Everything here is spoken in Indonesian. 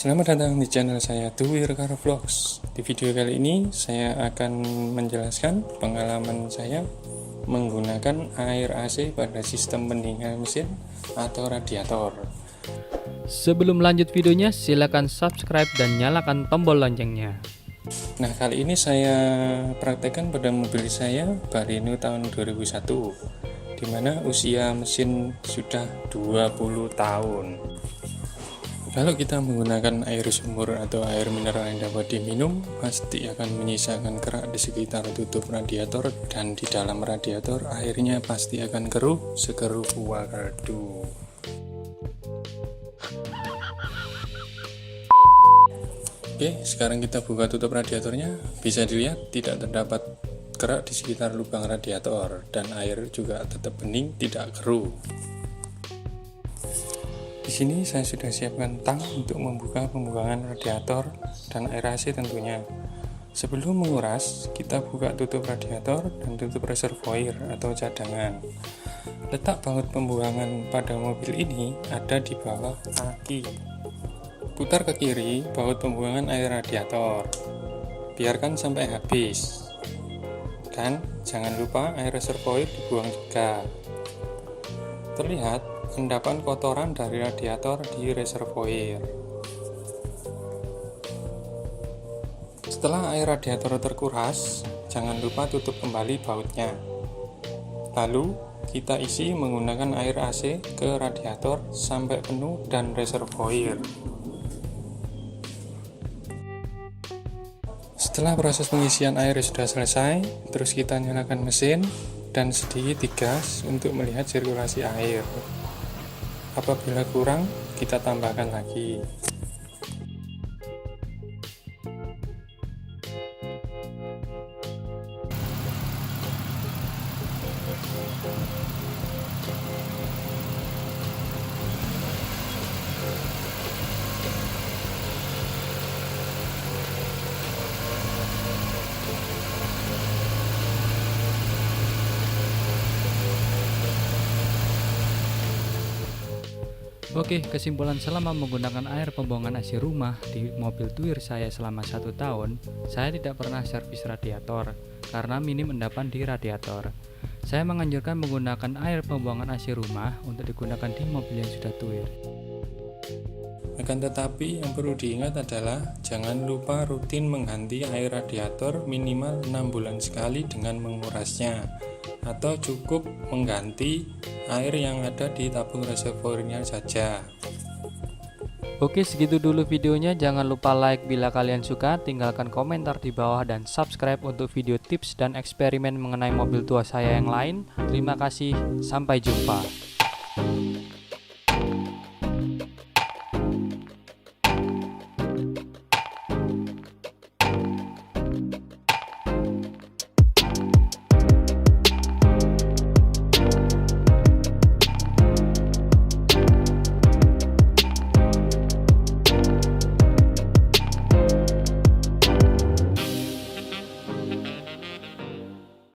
Selamat datang di channel saya Tuwir Car Vlogs. Di video kali ini saya akan menjelaskan pengalaman saya menggunakan air AC pada sistem pendingin mesin atau radiator. Sebelum lanjut videonya, silakan subscribe dan nyalakan tombol loncengnya. Nah, kali ini saya praktekkan pada mobil saya Barino tahun 2001, di mana usia mesin sudah 20 tahun. Kalau kita menggunakan air sumur atau air mineral yang dapat diminum, pasti akan menyisakan kerak di sekitar tutup radiator, dan di dalam radiator airnya pasti akan keruh sekeruh buah kaldu. Oke, sekarang kita buka tutup radiatornya. Bisa dilihat tidak terdapat kerak di sekitar lubang radiator, dan air juga tetap bening, tidak keruh. Di sini saya sudah siapkan tang untuk membuka pembuangan radiator dan air AC tentunya. Sebelum menguras, kita buka tutup radiator dan tutup reservoir atau cadangan. Letak baut pembuangan pada mobil ini ada di bawah aki. Putar ke kiri baut pembuangan air radiator. Biarkan sampai habis. Dan jangan lupa air reservoir dibuang juga. Terlihat endapan kotoran dari radiator di reservoir. Setelah air radiator terkuras, jangan lupa tutup kembali bautnya. Lalu, kita isi menggunakan air AC ke radiator sampai penuh dan reservoir. Setelah proses pengisian air sudah selesai, terus kita nyalakan mesin dan sedikit digas untuk melihat sirkulasi air. Apabila kurang, kita tambahkan lagi. Oke, kesimpulan selama menggunakan air pembuangan AC rumah di mobil Tuwir saya selama 1 tahun, saya tidak pernah servis radiator karena minim endapan di radiator. Saya menganjurkan menggunakan air pembuangan AC rumah untuk digunakan di mobil yang sudah Tuwir. Akan tetapi yang perlu diingat adalah jangan lupa rutin mengganti air radiator minimal 6 bulan sekali dengan mengurasnya, atau cukup mengganti air yang ada di tabung reservoirnya saja. Oke, segitu dulu videonya. Jangan lupa like bila kalian suka, tinggalkan komentar di bawah, dan subscribe untuk video tips dan eksperimen mengenai mobil tua saya yang lain. Terima kasih, sampai jumpa.